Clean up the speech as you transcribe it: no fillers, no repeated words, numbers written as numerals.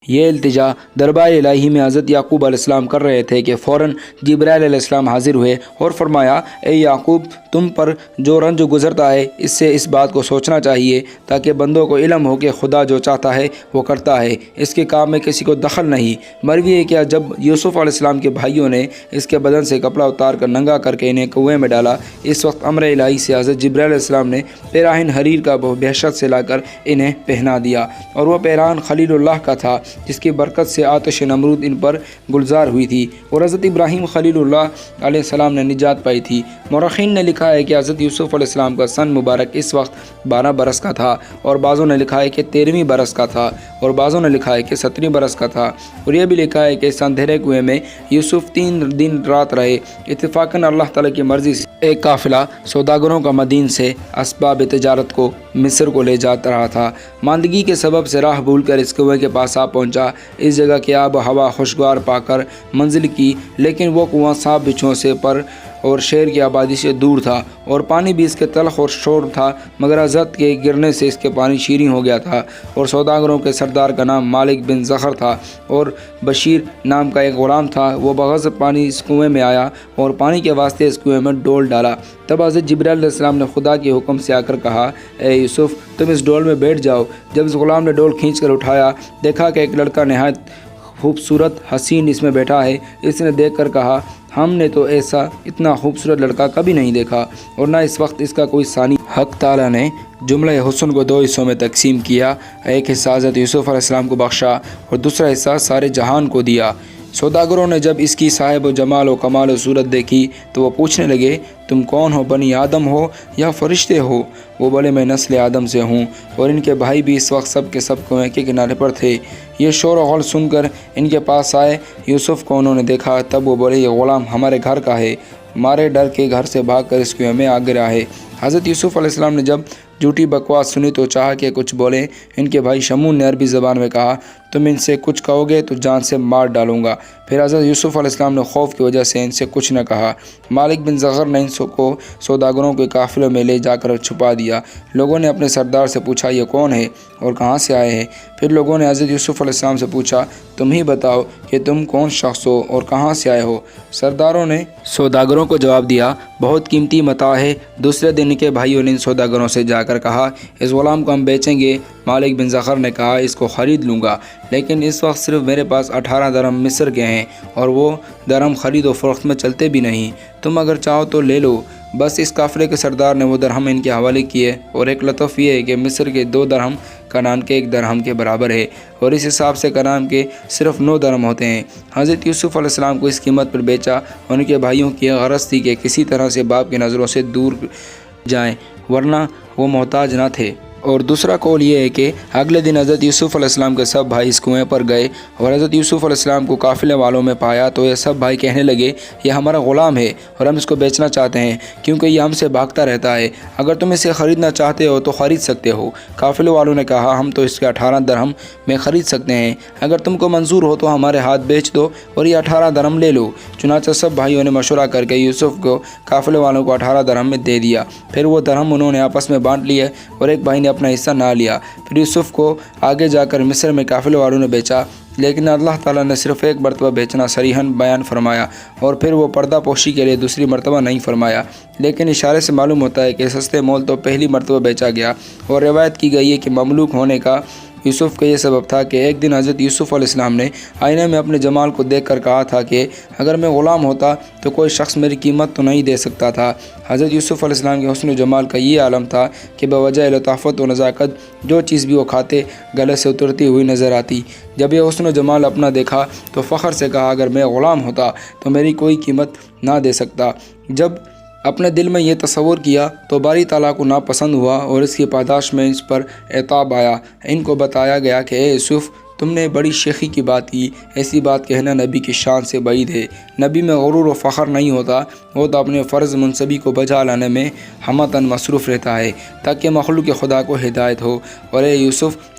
یہ التجا دربار الہی میں حضرت یعقوب علیہ السلام کر رہے تھے کہ فوراً جبرائیل علیہ السلام حاضر ہوئے اور فرمایا، اے یعقوب، تم پر جو رنج گزرتا ہے اس سے اس بات کو سوچنا چاہیے تاکہ بندوں کو علم ہو کہ خدا جو چاہتا ہے وہ کرتا ہے، اس کے کام میں کسی کو دخل نہیں۔ مروی ہے کہ جب یوسف علیہ السلام کے بھائیوں نے اس کے بدن سے کپڑا اتار کر ننگا کر کے انہیں کنویں میں ڈالا، اس وقت امر الہی سے حضرت جبرائیل علیہ السلام نے پیراہن حریر کا بحشت سے لا کر انہیں پہنا دیا، اور وہ پیراہن خلیل اللہ کا تھا جس کی برکت سے آتش نمرود ان پر گلزار ہوئی تھی، اور حضرت ابراہیم خلیل اللہ علیہ السلام نے نجات پائی تھی۔ مورخین نے لکھا ہے کہ حضرت یوسف علیہ السلام کا سن مبارک اس وقت 12 برس کا تھا، اور بعضوں نے لکھا ہے کہ 13ویں برس کا تھا، اور بعضوں نے لکھا ہے کہ 17ویں برس کا تھا، اور یہ بھی لکھا ہے کہ اس اندھیرے کنویں میں یوسف 3 دن رات رہے۔ اتفاقاً اللہ تعالیٰ کی مرضی سے ایک قافلہ سوداگروں کا مدین سے اسباب تجارت کو مصر کو لے جاتا رہا تھا۔ ماندگی کے سبب سے راہ بھول کر اس کنویں کے پاس آ پہنچا۔ اس جگہ کی آب و ہوا خوشگوار پا کر منزل کی، لیکن وہ کنواں سانپ بچھوؤں سے پر اور شہر کی آبادی سے دور تھا، اور پانی بھی اس کے تلخ اور شور تھا، مگر حضرت کے گرنے سے اس کے پانی شیریں ہو گیا تھا۔ اور سوداگروں کے سردار کا نام مالک بن زخر تھا، اور بشیر نام کا ایک غلام تھا۔ وہ بغضب پانی اس کنویں میں آیا اور پانی کے واسطے اس کنویں میں ڈول ڈالا۔ تب حضرت جبرائیل علیہ السلام نے خدا کے حکم سے آ کر کہا، اے یوسف، تم اس ڈول میں بیٹھ جاؤ۔ جب اس غلام نے ڈول کھینچ کر اٹھایا، دیکھا کہ ایک لڑکا نہایت خوبصورت حسین اس میں بیٹھا ہے۔ اس نے دیکھ کر کہا، ہم نے تو ایسا اتنا خوبصورت لڑکا کبھی نہیں دیکھا، اور نہ اس وقت اس کا کوئی ثانی۔ حق تعالیٰ نے جملہ حسن کو 2 حصوں میں تقسیم کیا، ایک حصہ حضرت یوسف علیہ السلام کو بخشا اور دوسرا حصہ سارے جہان کو دیا۔ سوداگروں نے جب اس کی صاحب و جمال و کمال و صورت دیکھی تو وہ پوچھنے لگے، تم کون ہو؟ بنی آدم ہو یا فرشتے ہو؟ وہ بولے، میں نسل آدم سے ہوں۔ اور ان کے بھائی بھی اس وقت سب کے سب کنویں کے کنارے پر تھے۔ یہ شور و غل سن کر ان کے پاس آئے۔ یوسف کو انہوں نے دیکھا، تب وہ بولے، یہ غلام ہمارے گھر کا ہے۔ مارے ڈر کے گھر سے بھاگ کر اس کنویں میں آ گرا ہے۔ حضرت یوسف علیہ السلام نے جب جھوٹی بکواس سنی تو چاہا کہ کچھ بولیں۔ ان کے بھائی شمون نے عربی زبان میں کہا، تم ان سے کچھ کہو گے تو جان سے مار ڈالوں گا۔ پھر حضرت یوسف علیہ السلام نے خوف کی وجہ سے ان سے کچھ نہ کہا۔ مالک بن زغر نے ان کو سوداگروں کے قافلے میں لے جا کر چھپا دیا۔ لوگوں نے اپنے سردار سے پوچھا، یہ کون ہے اور کہاں سے آئے ہیں؟ پھر لوگوں نے حضرت یوسف علیہ السلام سے پوچھا، تم ہی بتاؤ کہ تم کون شخص ہو اور کہاں سے آئے ہو؟ سرداروں نے سوداگروں کو جواب دیا، بہت قیمتی متاع ہے۔ دوسرے دن کے بھائیوں نے ان سوداگروں سے جا کر کہا، اس غلام کو ہم بیچیں گے۔ مالک بن زخر نے کہا، اس کو خرید لوں گا، لیکن اس وقت صرف میرے پاس 18 درہم مصر کے ہیں، اور وہ درہم خرید و فروخت میں چلتے بھی نہیں۔ تم اگر چاہو تو لے لو۔ بس اس قافلے کے سردار نے وہ درہم ان کے حوالے کیے، اور ایک لطف یہ ہے کہ مصر کے 2 درہم کنعان کے 1 درہم کے برابر ہے، اور اس حساب سے کنعان کے صرف 9 درہم ہوتے ہیں۔ حضرت یوسف علیہ السلام کو اس قیمت پر بیچا، اور ان کے بھائیوں کی غرض تھی کہ کسی طرح سے باپ کی نظروں سے دور جائیں، ورنہ وہ محتاج نہ تھے۔ اور دوسرا قول یہ ہے کہ اگلے دن حضرت یوسف علیہ السلام کے سب بھائی اس کنویں پر گئے، اور حضرت یوسف علیہ السلام کو قافلے والوں میں پایا تو یہ سب بھائی کہنے لگے، یہ ہمارا غلام ہے اور ہم اس کو بیچنا چاہتے ہیں، کیونکہ یہ ہم سے بھاگتا رہتا ہے۔ اگر تم اسے خریدنا چاہتے ہو تو خرید سکتے ہو۔ قافلے والوں نے کہا، ہم تو اس کے 18 درہم میں خرید سکتے ہیں، اگر تم کو منظور ہو تو ہمارے ہاتھ بیچ دو اور یہ 18 درہم لے لو۔ چنانچہ سب بھائیوں نے مشورہ کر کے یوسف کو قافلے والوں کو 18 درہم میں دے دیا۔ پھر وہ درہم انہوں نے آپس میں بانٹ لیے، اور ایک بھائی نے اپنا حصہ نہ لیا۔ پھر یوسف کو آگے جا کر مصر میں قافلے والوں نے بیچا، لیکن اللہ تعالیٰ نے صرف ایک مرتبہ بیچنا صریحاً بیان فرمایا، اور پھر وہ پردہ پوشی کے لیے دوسری مرتبہ نہیں فرمایا، لیکن اشارے سے معلوم ہوتا ہے کہ سستے مول تو پہلی مرتبہ بیچا گیا۔ اور روایت کی گئی ہے کہ مملوک ہونے کا یوسف کا یہ سبب تھا کہ ایک دن حضرت یوسف علیہ السلام نے آئینے میں اپنے جمال کو دیکھ کر کہا تھا کہ اگر میں غلام ہوتا تو کوئی شخص میری قیمت تو نہیں دے سکتا تھا۔ حضرت یوسف علیہ السلام کے حسن و جمال کا یہ عالم تھا کہ بوجہ لطافت و نزاکت جو چیز بھی وہ کھاتے گلے سے اترتی ہوئی نظر آتی۔ جب یہ حسن و جمال اپنا دیکھا تو فخر سے کہا، اگر میں غلام ہوتا تو میری کوئی قیمت نہ دے سکتا۔ جب اپنے دل میں یہ تصور کیا تو باری تعالیٰ کو ناپسند ہوا، اور اس کی پاداش میں اس پر عتاب آیا۔ ان کو بتایا گیا کہ اے یوسف، تم نے بڑی شیخی کی بات کی، ایسی بات کہنا نبی کی شان سے بعید ہے۔ نبی میں غرور و فخر نہیں ہوتا، وہ تو اپنے فرض منصبی کو بجا لانے میں ہمتاً مصروف رہتا ہے تاکہ مخلوق خدا کو ہدایت ہو۔ اور اے یوسف،